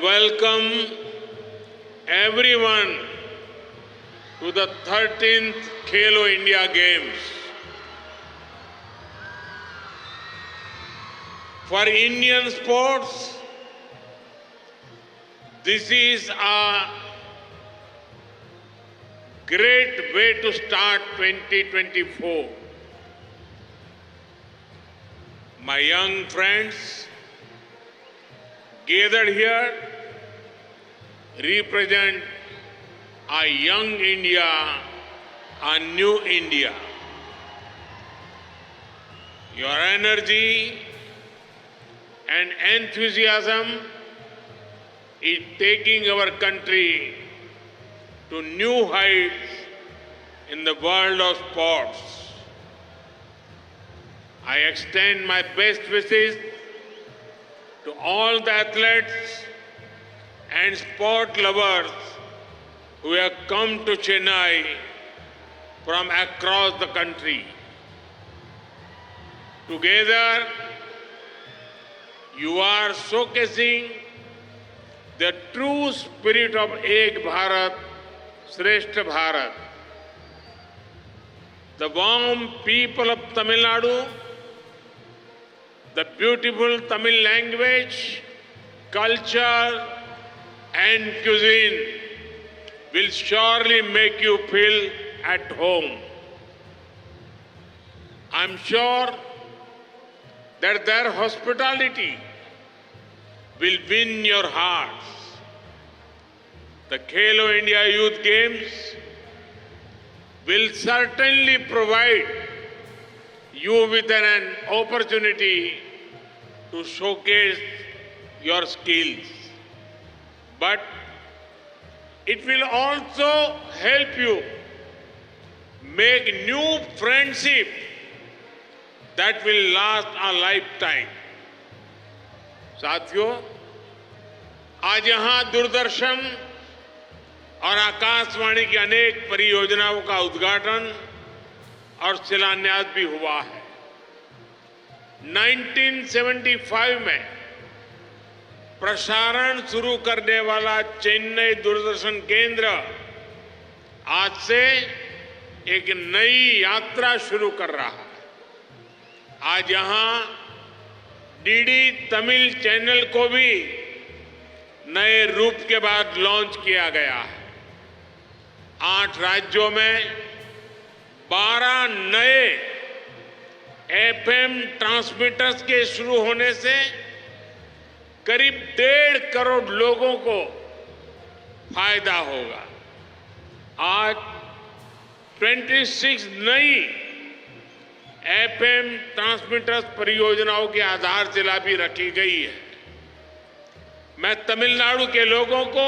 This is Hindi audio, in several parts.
welcome everyone to the 13th Khelo India Games. For Indian sports, this is a great way to start 2024. My young friends gathered here represent a young India, a new India. Your energy and enthusiasm is taking our country to new heights in the world of sports. I extend my best wishes to all the athletes and sport lovers who have come to Chennai from across the country. Together, you are showcasing the true spirit of Ek Bharat, Shrestha Bharat. The warm people of Tamil Nadu, the beautiful Tamil language, culture, and cuisine will surely make you feel at home. I'm sure that their hospitality will win your hearts. The Khelo India Youth Games will certainly provide you with an opportunity to showcase your skills. But it will also help you make new friendship that will last a lifetime. साथियों, आज यहाँ दूरदर्शन और आकाशवाणी की अनेक परियोजनाओं का उद्घाटन और शिलान्यास भी हुआ है। 1975 में प्रसारण शुरू करने वाला चेन्नई दूरदर्शन केंद्र आज से एक नई यात्रा शुरू कर रहा है। आज यहां डीडी तमिल चैनल को भी नए रूप के बाद लॉन्च किया गया है। 8 राज्यों में 12 नए एफएम ट्रांसमीटर्स के शुरू होने से करीब 1.5 करोड़ लोगों को फायदा होगा। आज 26 नई एफएम ट्रांसमीटर्स परियोजनाओं की आधारशिला भी रखी गई है। मैं तमिलनाडु के लोगों को,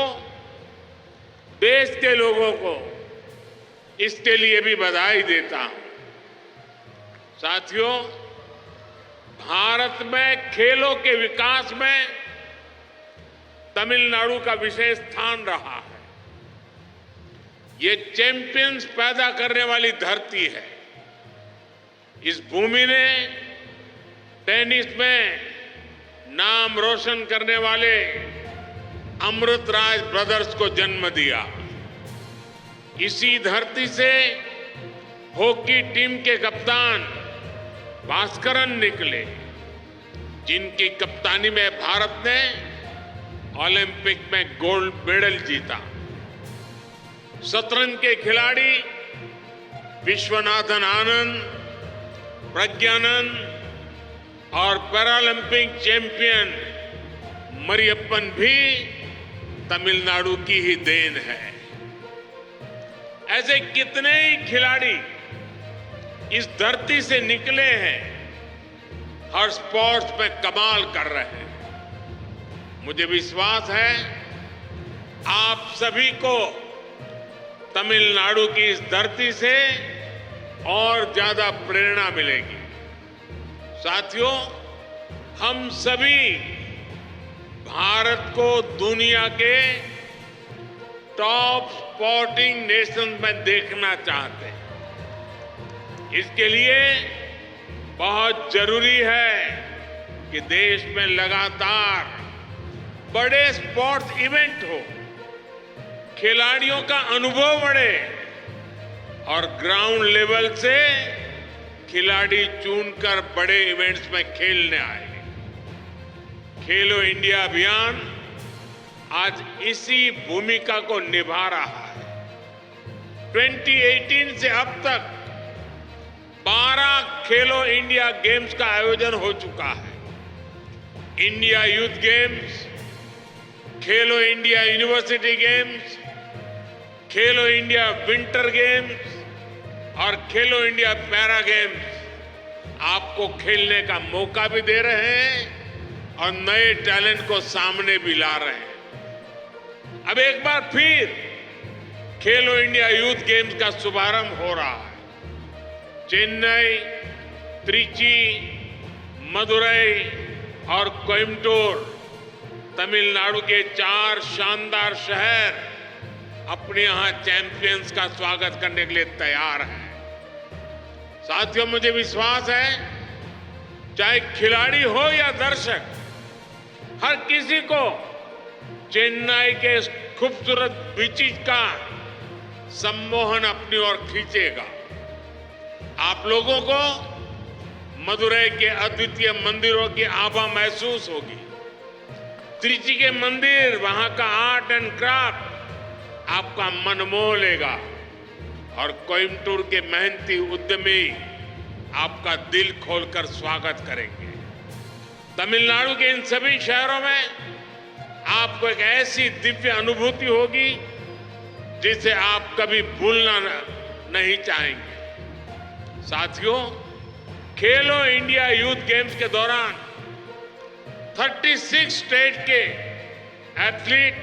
देश के लोगों को इसके लिए भी बधाई देता हूं। साथियों, भारत में खेलों के विकास में तमिलनाडु का विशेष स्थान रहा है। ये चैंपियंस पैदा करने वाली धरती है। इस भूमि ने टेनिस में नाम रोशन करने वाले अमृतराज ब्रदर्स को जन्म दिया। इसी धरती से हॉकी टीम के कप्तान भास्करन निकले, जिनकी कप्तानी में भारत ने ओलंपिक में गोल्ड मेडल जीता। शतरंज के खिलाड़ी विश्वनाथन आनंद, प्रज्ञानंद और पैरालंपिक चैंपियन मरियप्पन भी तमिलनाडु की ही देन है। ऐसे कितने ही खिलाड़ी इस धरती से निकले हैं, हर स्पोर्ट्स में कमाल कर रहे हैं। मुझे विश्वास है आप सभी को तमिलनाडु की इस धरती से और ज्यादा प्रेरणा मिलेगी। साथियों, हम सभी भारत को दुनिया के टॉप स्पोर्टिंग नेशन में देखना चाहते हैं। इसके लिए बहुत जरूरी है कि देश में लगातार बड़े स्पोर्ट्स इवेंट हो, खिलाड़ियों का अनुभव बढ़े और ग्राउंड लेवल से खिलाड़ी चुनकर बड़े इवेंट्स में खेलने आए। खेलो इंडिया अभियान आज इसी भूमिका को निभा रहा है। 2018 से अब तक 12 खेलो इंडिया गेम्स का आयोजन हो चुका है। इंडिया यूथ गेम्स, खेलो इंडिया यूनिवर्सिटी गेम्स, खेलो इंडिया विंटर गेम्स और खेलो इंडिया पैरा गेम्स आपको खेलने का मौका भी दे रहे हैं और नए टैलेंट को सामने भी ला रहे हैं। अब एक बार फिर खेलो इंडिया यूथ गेम्स का शुभारंभ हो रहा है। चेन्नई, त्रिची, मदुरई और कोयम्बटूर, तमिलनाडु के 4 शानदार शहर अपने यहां चैंपियंस का स्वागत करने के लिए तैयार हैं। साथियों, मुझे विश्वास है चाहे खिलाड़ी हो या दर्शक, हर किसी को चेन्नई के खूबसूरत बीचेस का सम्मोहन अपनी ओर खींचेगा। आप लोगों को मदुरई के अद्वितीय मंदिरों की आभा महसूस होगी। त्रिची के मंदिर, वहां का आर्ट एंड क्राफ्ट आपका मन मोह लेगा और कोयम्बटूर के मेहनती उद्यमी आपका दिल खोलकर स्वागत करेंगे। तमिलनाडु के इन सभी शहरों में आपको एक ऐसी दिव्य अनुभूति होगी जिसे आप कभी भूलना नहीं चाहेंगे। साथियों, खेलो इंडिया यूथ गेम्स के दौरान 36 स्टेट के एथलीट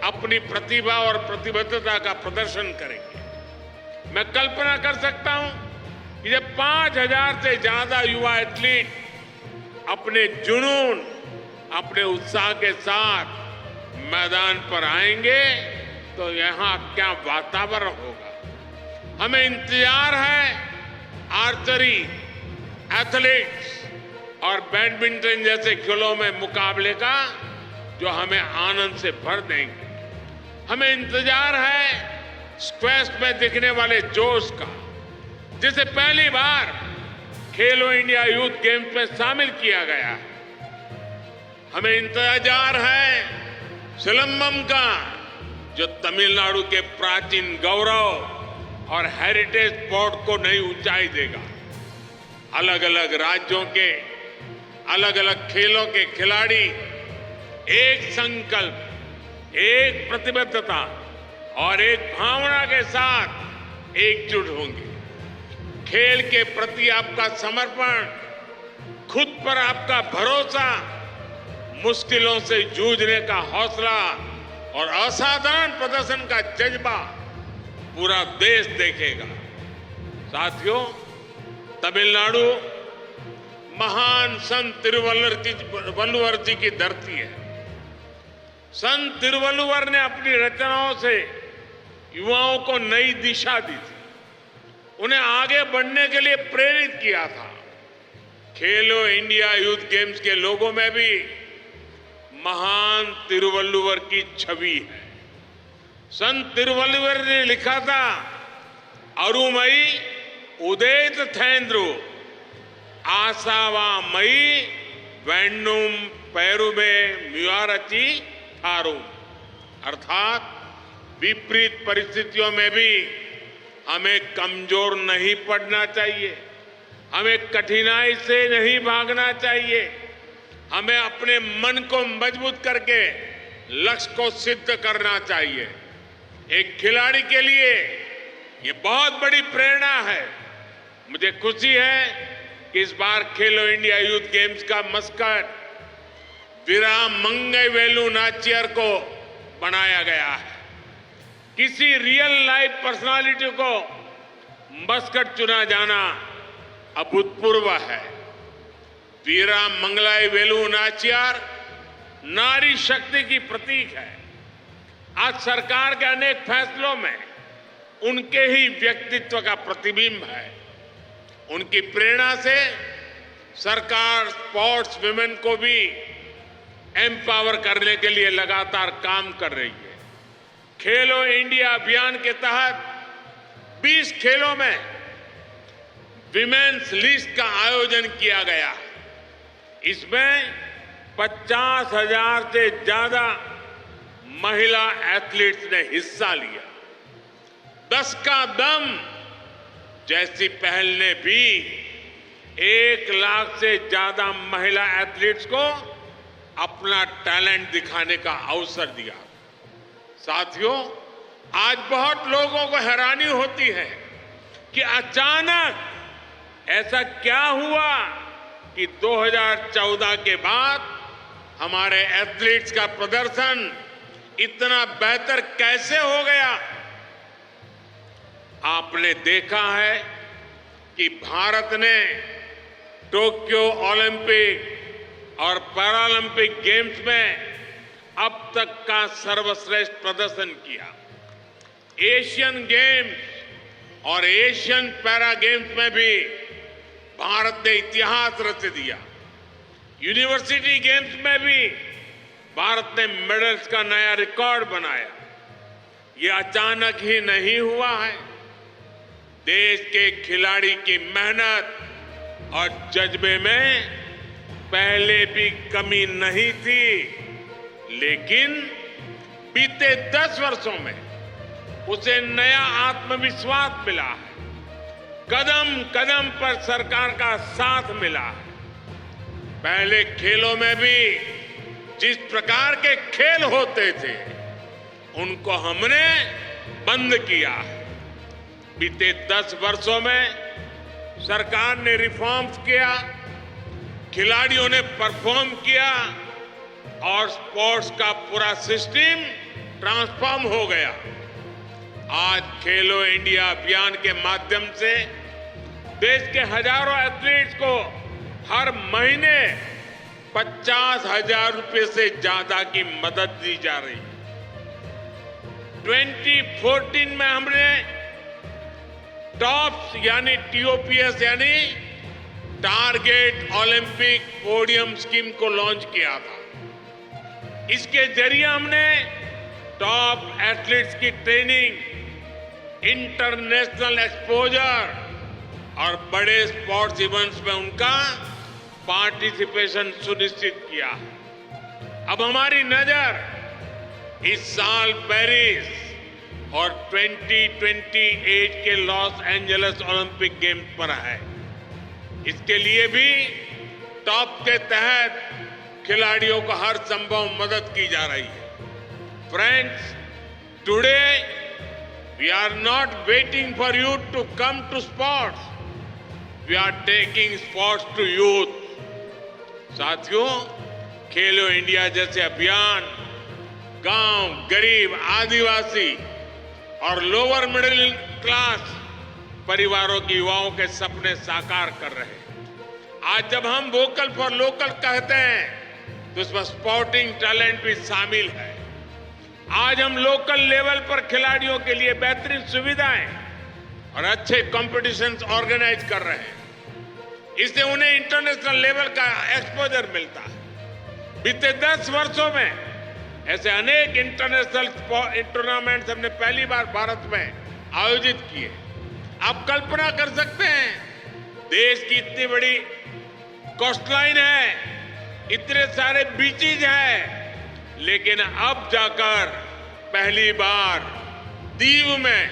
अपनी प्रतिभा और प्रतिबद्धता का प्रदर्शन करेंगे। मैं कल्पना कर सकता हूं कि जब 5000 से ज्यादा युवा एथलीट अपने जुनून, अपने उत्साह के साथ मैदान पर आएंगे तो यहां क्या वातावरण होगा। हमें इंतजार है आर्चरी, एथलेटिक्स और बैडमिंटन जैसे खेलों में मुकाबले का, जो हमें आनंद से भर देंगे। हमें इंतजार है स्क्वैश में दिखने वाले जोश का, जिसे पहली बार खेलो इंडिया यूथ गेम्स में शामिल किया गया है। हमें इंतजार है सिलंबम का, जो तमिलनाडु के प्राचीन गौरव और हेरिटेज स्पोर्ट को नई ऊंचाई देगा। अलग अलग राज्यों के अलग अलग खेलों के खिलाड़ी एक संकल्प, एक प्रतिबद्धता और एक भावना के साथ एकजुट होंगे। खेल के प्रति आपका समर्पण, खुद पर आपका भरोसा, मुश्किलों से जूझने का हौसला और असाधारण प्रदर्शन का जज्बा पूरा देश देखेगा। साथियों, तमिलनाडु महान संत तिरुवल्लुवर जी की धरती है। संत तिरुवल्लुवर ने अपनी रचनाओं से युवाओं को नई दिशा दी थी, उन्हें आगे बढ़ने के लिए प्रेरित किया था। खेलो इंडिया यूथ गेम्स के लोगों में भी महान तिरुवल्लुवर की छवि है। संत तिरुवल्लुवर ने लिखा था, अरुमई उदेत थेंद्रु आसावा मई वेन्नुम पैरुबे म्युआरची थारू, अर्थात विपरीत परिस्थितियों में भी हमें कमजोर नहीं पड़ना चाहिए, हमें कठिनाई से नहीं भागना चाहिए, हमें अपने मन को मजबूत करके लक्ष्य को सिद्ध करना चाहिए। एक खिलाड़ी के लिए ये बहुत बड़ी प्रेरणा है। मुझे खुशी है कि इस बार खेलो इंडिया यूथ गेम्स का मस्कट वीरामंगई नाचियर को बनाया गया है। किसी रियल लाइफ पर्सनालिटी को मस्कट चुना जाना अभूतपूर्व है। वीरामंगई नाचियार नारी शक्ति की प्रतीक है। आज सरकार के अनेक फैसलों में उनके ही व्यक्तित्व का प्रतिबिंब है। उनकी प्रेरणा से सरकार स्पोर्ट्स विमेन को भी एम्पावर करने के लिए लगातार काम कर रही है। खेलो इंडिया अभियान के तहत 20 खेलों में विमेन्स लिस्ट का आयोजन किया गया। इसमें 50,000 से ज्यादा महिला एथलीट्स ने हिस्सा लिया। 10 का दम जैसी पहल ने भी 1 लाख से ज्यादा महिला एथलीट्स को अपना टैलेंट दिखाने का अवसर दिया। साथियों, आज बहुत लोगों को हैरानी होती है कि अचानक ऐसा क्या हुआ कि 2014 के बाद हमारे एथलीट्स का प्रदर्शन इतना बेहतर कैसे हो गया। आपने देखा है कि भारत ने टोक्यो ओलंपिक और पैरालंपिक गेम्स में अब तक का सर्वश्रेष्ठ प्रदर्शन किया। एशियन गेम्स और एशियन पैरा गेम्स में भी भारत ने इतिहास रच दिया। यूनिवर्सिटी गेम्स में भी भारत ने मेडल्स का नया रिकॉर्ड बनाया। ये अचानक ही नहीं हुआ है। देश के खिलाड़ी की मेहनत और जज्बे में पहले भी कमी नहीं थी, लेकिन बीते 10 वर्षों में उसे नया आत्मविश्वास मिला है। कदम कदम पर सरकार का साथ मिला है। पहले खेलों में भी जिस प्रकार के खेल होते थे उनको हमने बंद किया है। बीते 10 वर्षों में सरकार ने रिफॉर्म्स किया, खिलाड़ियों ने परफॉर्म किया और स्पोर्ट्स का पूरा सिस्टम ट्रांसफॉर्म हो गया। आज खेलो इंडिया अभियान के माध्यम से देश के हजारों एथलीट्स को हर महीने 50,000 रुपए से ज्यादा की मदद दी जा रही है। 2014 में हमने टॉप्स यानी TOPS यानी टारगेट ओलंपिक पोडियम स्कीम को लॉन्च किया था। इसके जरिए हमने टॉप एथलीट्स की ट्रेनिंग, इंटरनेशनल एक्सपोजर और बड़े स्पोर्ट्स इवेंट्स में उनका पार्टिसिपेशन सुनिश्चित किया। अब हमारी नजर इस साल पेरिस और 2028 के लॉस एंजलिस ओलंपिक गेम्स पर है। इसके लिए भी टॉप के तहत खिलाड़ियों को हर संभव मदद की जा रही है। Friends, today we are not waiting for you to come to sports, we are taking sports to youth. साथियों, खेलो इंडिया जैसे अभियान गांव, गरीब, आदिवासी और लोअर मिडिल क्लास परिवारों के युवाओं के सपने साकार कर रहे हैं। आज जब हम वोकल फॉर लोकल कहते हैं तो इसमें स्पोर्टिंग टैलेंट भी शामिल है। आज हम लोकल लेवल पर खिलाड़ियों के लिए बेहतरीन सुविधाएं और अच्छे कॉम्पिटिशन्स ऑर्गेनाइज कर रहे हैं। इससे उन्हें इंटरनेशनल लेवल का एक्सपोजर मिलता है। बीते 10 वर्षों में ऐसे अनेक इंटरनेशनल टूर्नामेंट्स हमने पहली बार भारत में आयोजित किए। आप कल्पना कर सकते हैं, देश की इतनी बड़ी कोस्टलाइन है, इतने सारे बीचेज हैं, लेकिन अब जाकर पहली बार दीव में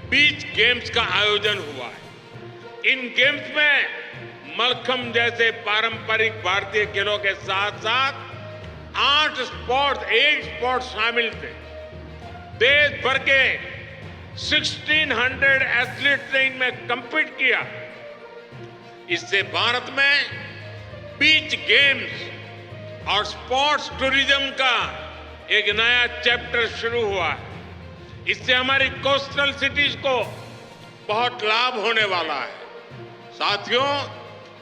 बीच गेम्स का आयोजन हुआ है। इन गेम्स में मलखम जैसे पारंपरिक भारतीय खेलों के साथ साथ 8 स्पोर्ट्स शामिल थे। देश भर के 1600 एथलीट्स ने इनमें कम्पीट किया। इससे भारत में बीच गेम्स और स्पोर्ट्स टूरिज्म का एक नया चैप्टर शुरू हुआ है। इससे हमारी कोस्टल सिटीज को बहुत लाभ होने वाला है। साथियों,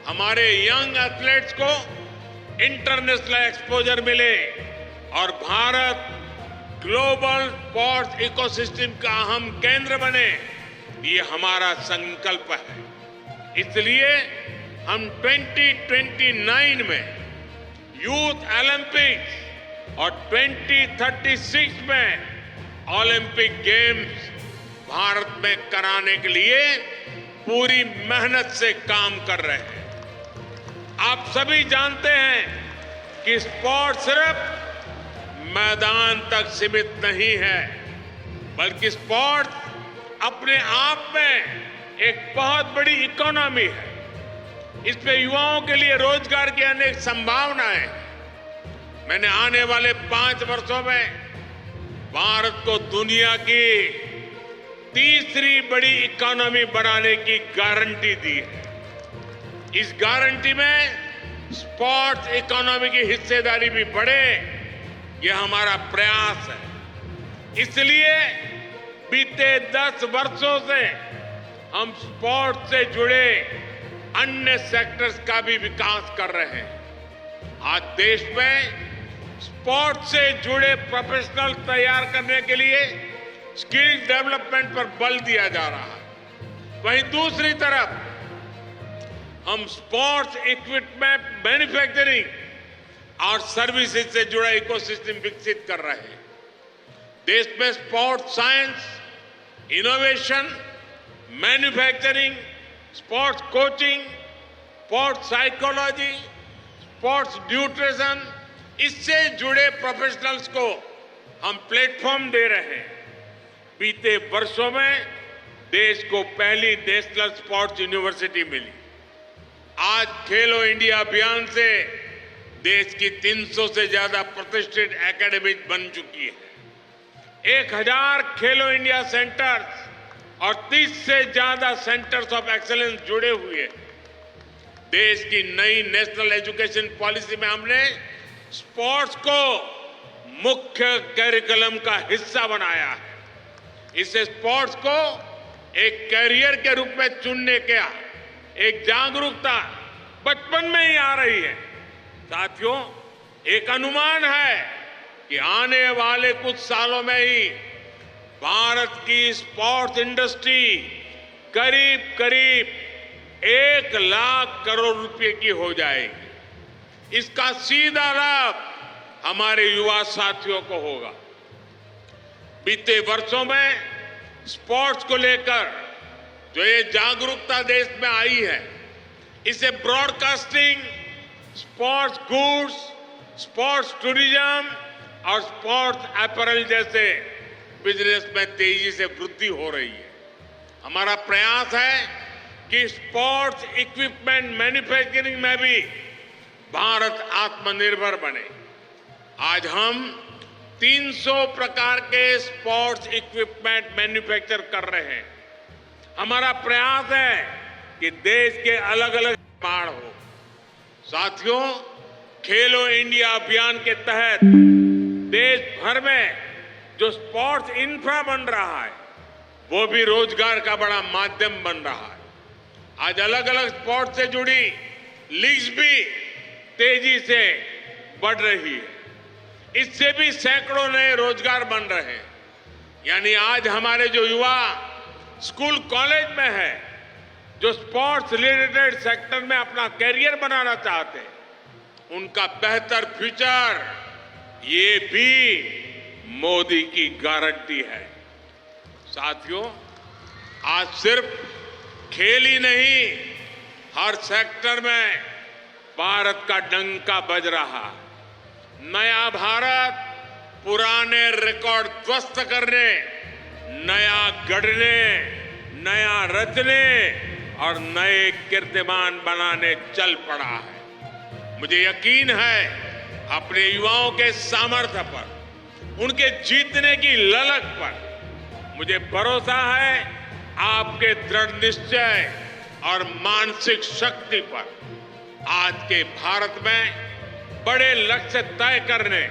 हमारे यंग एथलीट्स को इंटरनेशनल एक्सपोजर मिले और भारत ग्लोबल स्पोर्ट्स इकोसिस्टम का अहम केंद्र बने, ये हमारा संकल्प है। इसलिए हम 2029 में यूथ ओलंपिक्स और 2036 में ओलंपिक गेम्स भारत में कराने के लिए पूरी मेहनत से काम कर रहे हैं। आप सभी जानते हैं कि स्पोर्ट सिर्फ मैदान तक सीमित नहीं है, बल्कि स्पोर्ट अपने आप में एक बहुत बड़ी इकोनॉमी है। इसमें युवाओं के लिए रोजगार की अनेक संभावनाएं हैं। मैंने आने वाले 5 वर्षों में भारत को दुनिया की तीसरी बड़ी इकोनॉमी बनाने की गारंटी दी है। इस गारंटी में स्पोर्ट्स इकोनॉमी की हिस्सेदारी भी बढ़े, यह हमारा प्रयास है। इसलिए बीते 10 वर्षों से हम स्पोर्ट्स से जुड़े अन्य सेक्टर्स का भी विकास कर रहे हैं। आज देश में स्पोर्ट्स से जुड़े प्रोफेशनल तैयार करने के लिए स्किल डेवलपमेंट पर बल दिया जा रहा है। वहीं दूसरी तरफ हम स्पोर्ट्स इक्विपमेंट मैन्युफैक्चरिंग और सर्विसेज से जुड़ा इकोसिस्टम विकसित कर रहे हैं। देश में sports science, innovation, manufacturing, sports coaching, sports psychology, sports nutrition, इससे जुड़े प्रोफेशनल्स को हम प्लेटफॉर्म दे रहे हैं। बीते वर्षों में देश को पहली नेशनल स्पोर्ट्स यूनिवर्सिटी मिली। आज खेलो इंडिया अभियान से देश की 300 से ज्यादा प्रतिष्ठित एकेडमी बन चुकी है। 1000 खेलो इंडिया सेंटर्स और 30 से ज्यादा सेंटर्स ऑफ एक्सीलेंस जुड़े हुए हैं। देश की नई नेशनल एजुकेशन पॉलिसी में हमने स्पोर्ट्स को मुख्य करिकुलम का हिस्सा बनाया है। इससे स्पोर्ट्स को एक कैरियर के रूप में चुनने का एक जागरूकता बचपन में ही आ रही है। साथियों, एक अनुमान है कि आने वाले कुछ सालों में ही भारत की स्पोर्ट्स इंडस्ट्री करीब करीब 1 लाख करोड़ रुपए की हो जाएगी। इसका सीधा लाभ हमारे युवा साथियों को होगा। बीते वर्षों में स्पोर्ट्स को लेकर जो ये जागरूकता देश में आई है, इसे broadcasting, sports goods, sports tourism और स्पोर्ट्स अपैरल जैसे बिजनेस में तेजी से वृद्धि हो रही है। हमारा प्रयास है कि स्पोर्ट्स इक्विपमेंट मैन्युफैक्चरिंग में भी भारत आत्मनिर्भर बने। आज हम 300 प्रकार के स्पोर्ट्स इक्विपमेंट मैन्युफैक्चर कर रहे हैं। हमारा प्रयास है कि देश के अलग अलग निर्माण हो। साथियों, खेलो इंडिया अभियान के तहत देश भर में जो स्पोर्ट्स इंफ्रा बन रहा है, वो भी रोजगार का बड़ा माध्यम बन रहा है। आज अलग अलग स्पोर्ट्स से जुड़ी लीग्स भी तेजी से बढ़ रही है। इससे भी सैकड़ों नए रोजगार बन रहे हैं। यानी आज हमारे जो युवा स्कूल कॉलेज में है, जो स्पोर्ट्स रिलेटेड सेक्टर में अपना कैरियर बनाना चाहते हैं, उनका बेहतर फ्यूचर ये भी मोदी की गारंटी है। साथियों, आज सिर्फ खेल ही नहीं, हर सेक्टर में भारत का डंका बज रहा है। नया भारत पुराने रिकॉर्ड ध्वस्त करने, नया गढ़ने, नया रचने और नए कीर्तिमान बनाने चल पड़ा है। मुझे यकीन है अपने युवाओं के सामर्थ्य पर, उनके जीतने की ललक पर मुझे भरोसा है आपके दृढ़ निश्चय और मानसिक शक्ति पर। आज के भारत में बड़े लक्ष्य तय करने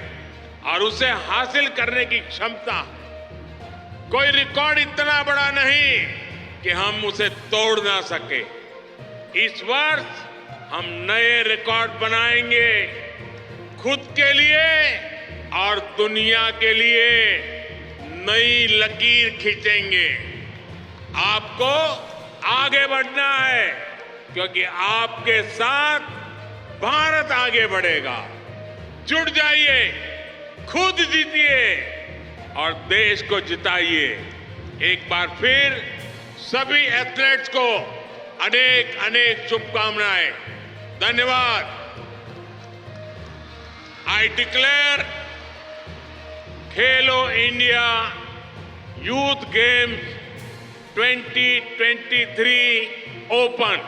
और उसे हासिल करने की क्षमता है। कोई रिकॉर्ड इतना बड़ा नहीं कि हम उसे तोड़ ना सके। इस वर्ष हम नए रिकॉर्ड बनाएंगे, खुद के लिए और दुनिया के लिए नई लकीर खींचेंगे। आपको आगे बढ़ना है, क्योंकि आपके साथ भारत आगे बढ़ेगा। जुट जाइए, खुद जीतिए और देश को जिताइए। एक बार फिर सभी एथलीट्स को अनेक अनेक शुभकामनाएं। धन्यवाद। I declare Khelo India youth games 2023 open.